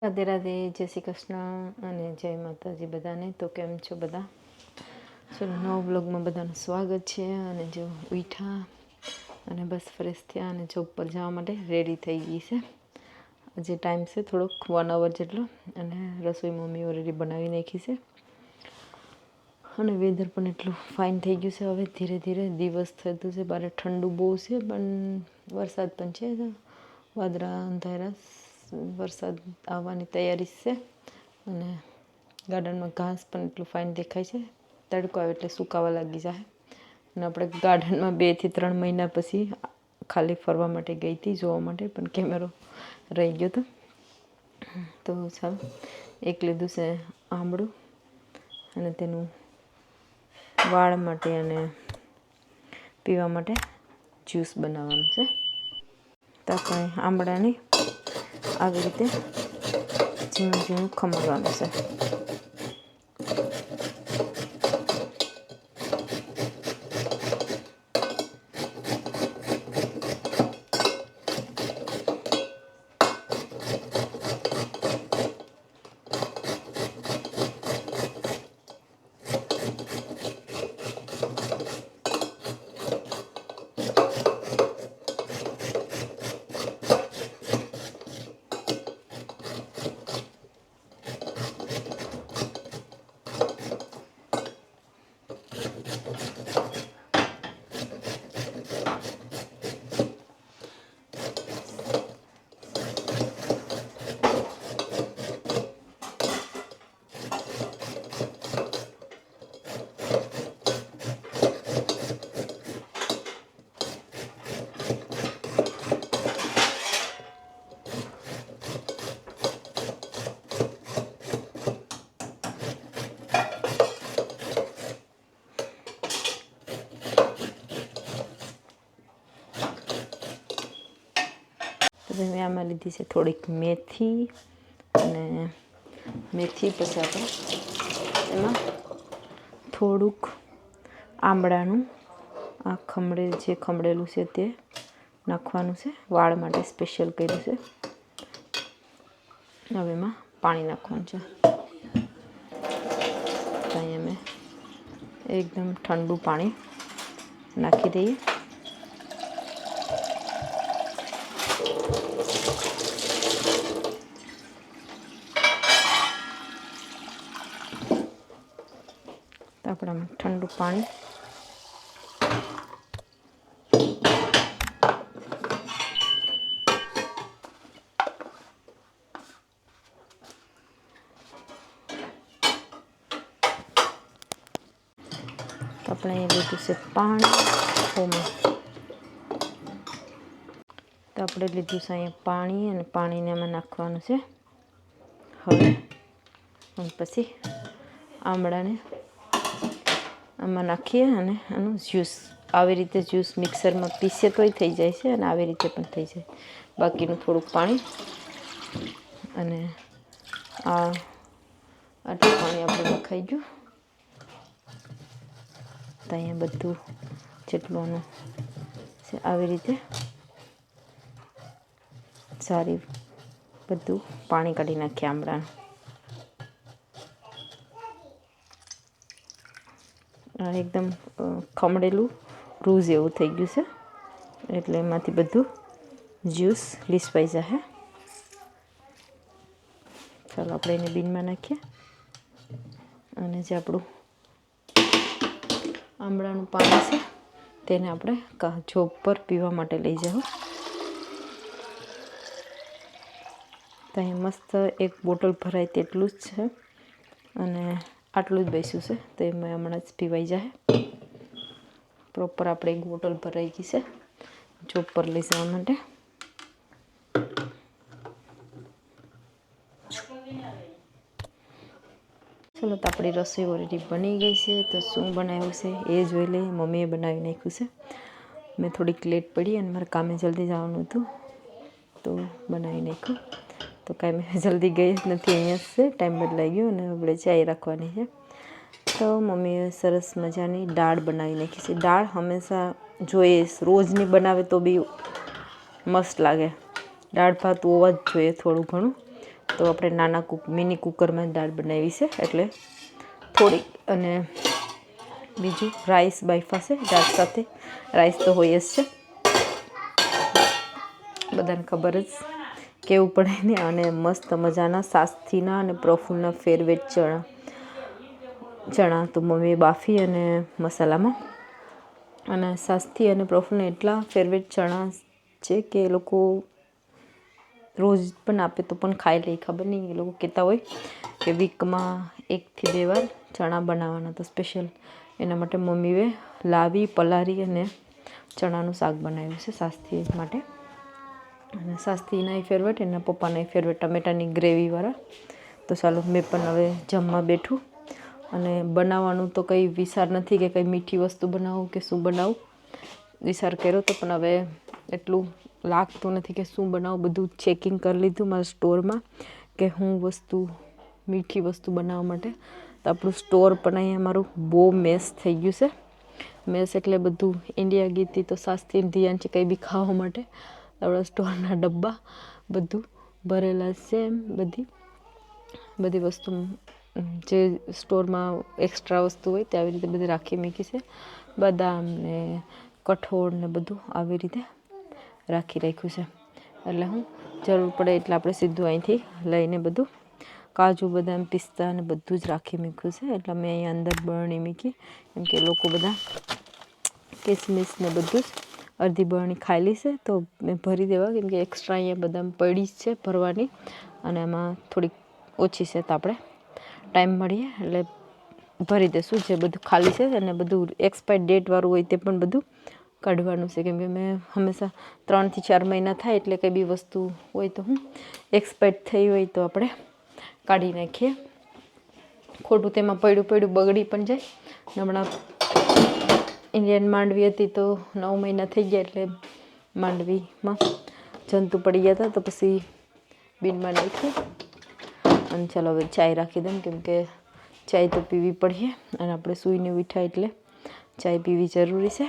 રાધે રાધે, જય શ્રી કૃષ્ણ અને જય માતાજી બધાને। તો કેમ છો બધા? ચલો, નવા બ્લોગમાં બધાનું સ્વાગત છે। અને જો ઉઠ્યા અને બસ ફ્રેશ થયા અને જોબ પર જવા માટે રેડી થઈ ગઈ છે। હજી ટાઈમ છે થોડોક 1 અવર જેટલો અને રસોઈ મમ્મી ઓલરેડી બનાવી નાખી છે અને વેધર પણ એટલું ફાઇન થઈ ગયું છે। હવે ધીરે ધીરે દિવસ થતું છે, બહાર ઠંડુ બહુ છે પણ વરસાદ પણ છે, વાદળા અંધારા, વરસાદ આવવાની તૈયારી છે અને ગાર્ડનમાં ઘાસ પણ એટલું ફાઇન દેખાય છે। તડકો આવે એટલે સુકાવા લાગી જાય અને આપણે ગાર્ડનમાં 2 થી 3 મહિના પછી ખાલી ફરવા માટે ગઈ હતી, જોવા માટે, પણ કેમેરો રહી ગયો હતો। તો ચાલો, એક લીધું છે આંબળું અને તેનું વાળ માટે અને પીવા માટે જ્યુસ બનાવવાનું છે। તો આપણે આંબળાની આવી રીતે ઝીણું ઝીણું ખમણવાનું છે। મેં આમાં લીધી છે થોડીક મેથી અને મેથી, પછી આપણે એમાં થોડુંક આંબળાનું આ ખમણેલું છે તે નાખવાનું છે, વાળ માટે સ્પેશિયલ કર્યું છે। હવે એમાં પાણી નાખવાનું છે। તો અહીંયા મેં એકદમ ઠંડુ પાણી નાખી દઈએ। તો આપણે ઠંડુ પાણી આપણે લીધું છે પાણી, તો આપણે લીધું છે અહીંયા પાણી અને પાણીને એમાં નાખવાનું છે। હવે પછી આમળાને આમાં નાખીએ અને આનું જ્યુસ, આવી રીતે જ્યુસ મિક્સરમાં પીસે તોય થઈ જાય છે અને આવી રીતે પણ થઈ જાય। બાકીનું થોડુંક પાણી અને આટલું પાણી આપણે નખાઈ ગયું। તો અહીંયા બધું જેટલું છે આવી રીતે સારી બધું પાણી કાઢી નાખીએ આમળાનું। એકદમ ખમણેલું રૂઝ એવું થઈ ગયું છે એટલે એમાંથી બધું જ્યુસ લીસવાઈ જશે। ચાલો આપણે એને બીનમાં નાખીએ અને જે આપણું આમળાનું પાણી છે તેને આપણે જોબ પર પીવા માટે લઈ જાઓ। તો અહીં મસ્ત એક બોટલ ભરાય તેટલું જ છે અને આટલું જ બેસ્યું છે, તો એમાં હમણાં જ પીવાઈ જાય। પ્રોપર આપણે એક બોટલ ભરાઈ ગઈ છે જોબ પર લઈ જવા માટે। ચલો, તો આપણી રસોઈ ઓલરેડી બની ગઈ છે। તો શું બનાવ્યું છે એ જોઈ લઈએ। મમ્મીએ બનાવી નાખ્યું છે, મેં થોડીક લેટ પડી અને મારે કામે જલ્દી જવાનું હતું તો બનાવી નાખ્યું। તો કાંઈ મેં જલ્દી ગઈ જ નથી, અહીંયા જ છે, ટાઈમ બદલાઈ ગયો અને આપણે ચાય રાખવાની છે। તો મમ્મીએ સરસ મજાની દાળ બનાવી નાખી છે। દાળ હંમેશા જોઈએ, રોજની બનાવે તો બી મસ્ત લાગે। દાળ ભાત હોવા જ જોઈએ થોડું ઘણું, તો આપણે નાના મિની કુકરમાં દાળ બનાવી છે, એટલે થોડીક. અને બીજું રાઈસ બાફા છે દાળ સાથે. રાઈસ તો હોય જ છે, બધાને ખબર જ કેવું પડે ને. અને મસ્ત મજાના સાસ્થીના અને પ્રફુલ્લના ફેવરેટ ચણા તો મમ્મીએ બાફી અને મસાલામાં. અને સાસ્થી અને પ્રફુલ્લને એટલા ફેવરેટ ચણા છે કે એ લોકો રોજ પણ આપે તો પણ ખાઈ લે. ખબર નહીં, એ લોકો કહેતા હોય કે વીકમાં 1 થી 2 વાર ચણા બનાવવાના. તો સ્પેશિયલ એના માટે મમ્મીએ લાવી, પલાળી અને ચણાનું શાક બનાવ્યું છે સાસ્થી માટે. અને સાસ્તીના ફેવરેટ, એના પપ્પાના ફેવરેટ ટમેટાની ગ્રેવીવાળા. તો ચાલો મેં પણ હવે જમવા બેઠું. અને બનાવવાનું તો કંઈ વિચાર નથી કે કંઈ મીઠી વસ્તુ બનાવું કે શું બનાવું. વિચાર કર્યો તો પણ હવે એટલું લાગતું નથી કે શું બનાવું. બધું ચેકિંગ કરી લીધું મારા સ્ટોરમાં કે હું મીઠી વસ્તુ બનાવવા માટે. તો આપણું સ્ટોર પણ અહીંયા મારું બહુ મેસ થઈ ગયું છે. મેસ એટલે બધું ઇન્ડિયા ગઈ હતી તો સાસ્થી ધ્યાન છે કંઈ બી ખાવા માટે. આપણા સ્ટોરના ડબ્બા બધું ભરેલા છે. બધી વસ્તુ જે સ્ટોરમાં એક્સ્ટ્રા વસ્તુ હોય તે આવી રીતે બધી રાખી મૂકી છે. બદામ ને કઠોળ ને બધું આવી રીતે રાખી રાખ્યું છે. એટલે હું જરૂર પડે એટલે આપણે સીધું અહીંથી લઈને બધું કાજુ બદામ પિસ્તા ને બધું જ રાખી મૂક્યું છે. એટલે મેં અહીંયા અંદર બરણી મૂકી, કેમ કે લોકો બધા કિસમિસ ને બધું જ અડધી બરણી ખાયેલી છે. તો મેં ભરી દેવા, કેમ કે એક્સ્ટ્રા અહીંયા બદામ પડી જ છે ભરવાની. અને એમાં થોડીક ઓછી છે તો આપણે ટાઈમ મળીએ એટલે ભરી દઈશું. જે બધું ખાલી છે અને બધું એક્સપાયર ડેટવાળું હોય તે પણ બધું કાઢવાનું છે. કેમ કે મેં હંમેશા 3 થી 4 મહિના થાય એટલે કંઈ બી વસ્તુ હોય તો હું એક્સપાયર થઈ હોય તો આપણે કાઢી નાખીએ. ખોટું તેમાં પડ્યું બગડી પણ જાય. હમણાં ઇન્ડિયન માંડવી હતી તો 9 મહિના થઈ ગયા, એટલે માંડવીમાં જંતુ પડી ગયા હતા. તો પછી બીનમાં નાખી અને ચાલો હવે ચાય રાખી દઉં, કેમ કે ચાય તો પીવી પડીએ. અને આપણે સૂઈને ઉઠ્યા એટલે ચાય પીવી જરૂરી છે.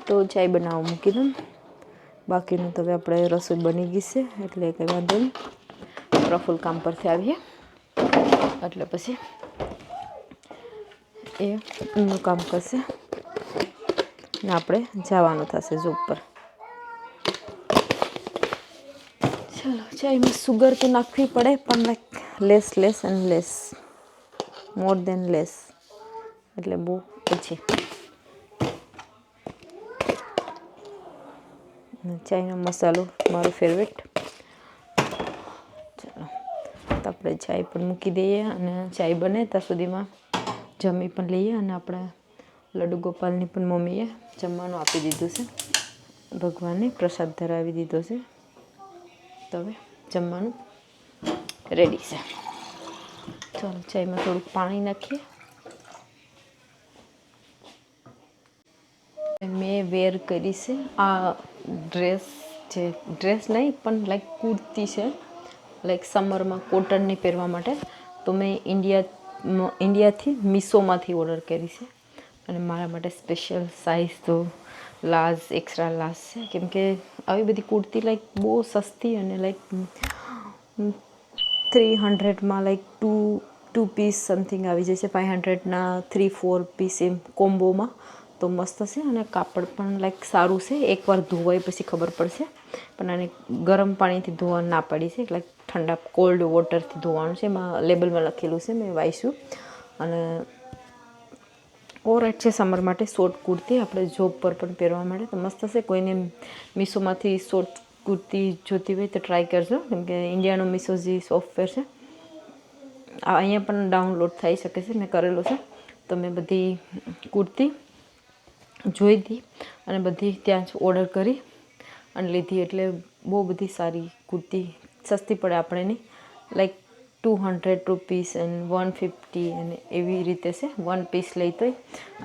તો ચાય બનાવવા મૂકી દઉં. બાકીનું તો હવે આપણે રસોઈ બની ગઈ છે એટલે કંઈ વાંધો નહીં. પ્રફુલ્લ કામ પરથી આવીએ એટલે પછી એનું કામ કરશે ને આપણે જવાનું થશે જોબ પર. ચાલો, ચાયમાં સુગર તો નાખવી પડે, પણ less and less, more than less, એટલે બહુ ઓછી. ચાયનો મસાલો મારો ફેવરેટ. ચાલો, તો આપણે ચાય પણ મૂકી દઈએ અને ચાય બને ત્યાં સુધીમાં જમી પણ લઈએ. અને આપણા લડ્ડુ ગોપાલની પણ મમ્મીએ જમવાનું આપી દીધું છે. ભગવાનને પ્રસાદ ધરાવી દીધો છે. તો હવે જમવાનું રેડી છે. ચાલો, ચાયમાં થોડુંક પાણી નાખીએ. મેં વેર કરી છે આ ડ્રેસ નહીં પણ લાઈક કુર્તી છે, લાઈક સમરમાં કોટનની પહેરવા માટે. તો મેં ઇન્ડિયાથી મીશોમાંથી ઓર્ડર કરી છે. અને મારા માટે સ્પેશિયલ સાઇઝ તો લાર્જ, એક્સ્ટ્રા લાર્જ છે. કેમ કે આવી બધી કુર્તી લાઈક બહુ સસ્તી અને લાઈક 300માં લાઈક ટુ પીસ સમથિંગ આવી જાય છે. 500ના 3-4 પીસ એમ કોમ્બોમાં. તો મસ્ત છે અને કાપડ પણ લાઈક સારું છે. એકવાર ધોવાય પછી ખબર પડશે. પણ આને ગરમ પાણીથી ધોવા ના પડી છે, લાઈક ઠંડા કોલ્ડ વોટરથી ધોવાનું છે. એમાં લેબલમાં લખેલું છે, મેં વાંચ્યું. અને ઓવરરાઇટ છે સમર માટે. શોર્ટ કુર્તી આપણે જોબ પર પણ પહેરવા માટે તો મસ્ત છે. કોઈને મીશોમાંથી શોર્ટ કુર્તી જોતી હોય તો ટ્રાય કરજો, કેમ કે ઇન્ડિયાનો મીશો જે સોફ્ટવેર છે અહીંયા પણ ડાઉનલોડ થઈ શકે છે. મેં કરેલો છે. તો મેં બધી કુર્તી જોઈ હતી અને બધી ત્યાં જ ઓર્ડર કરી અને લીધી. એટલે બહુ બધી સારી કુર્તી સસ્તી પડે આપણે નહીં, લાઈક 200 રૂપીસ એન્ડ 150 અને એવી રીતે છે. 1 પીસ લઈ તોય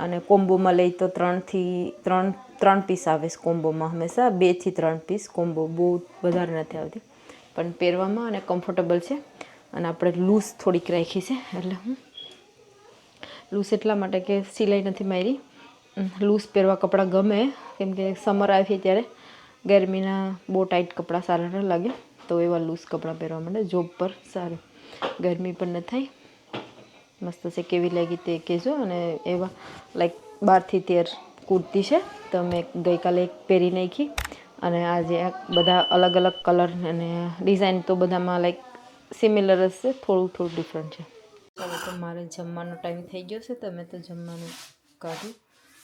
અને કોમ્બોમાં લઈ તો 3 પીસ આવે છે કોમ્બોમાં. હંમેશા 2 થી 3 પીસ કોમ્બો, બહુ વધારે નથી આવતી. પણ પહેરવામાં અને કમ્ફર્ટેબલ છે. અને આપણે લૂઝ થોડીક રાખી છે. એટલે હું લૂઝ એટલા માટે કે સિલાઈ નથી મારી. લૂઝ પહેરવા કપડાં ગમે, કેમ કે સમર આવી ત્યારે ગરમીના બહુ ટાઈટ કપડાં સારા ન લાગે. તો એવા લૂઝ કપડાં પહેરવા માંડે જોબ પર સારું, ગરમી પણ ન થાય. મસ્ત છે, કેવી લાગી તે કહેજો. અને એવા લાઈક 12 થી 13 કુર્તી છે, તો મેં ગઈકાલે એક પહેરી નાખી. અને આજે બધા અલગ અલગ કલર અને ડિઝાઇન તો બધામાં લાઈક સિમિલર જ છે, થોડું ડિફરન્ટ છે. ચાલો, તો મારે જમવાનો ટાઈમ થઈ ગયો છે, તો મેં તો જમવાનું કાઢ્યું,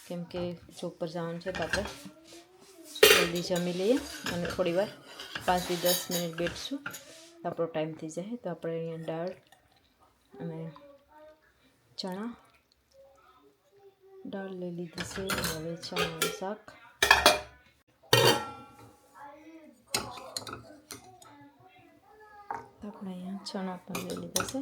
કેમ કે જોબ પર જવાનું છે, તો આપણે જલ્દી જમી લઈએ અને થોડી વાર 5 થી 10 મિનિટ બેઠશું તો આપણો ટાઈમ થઈ જાય. તો આપણે અહીંયા દાળ અને દાળ લઈ લીધી છે, હવે ચણાનું શાક. આપણે અહીંયા ચણા પણ લઈ લીધા છે.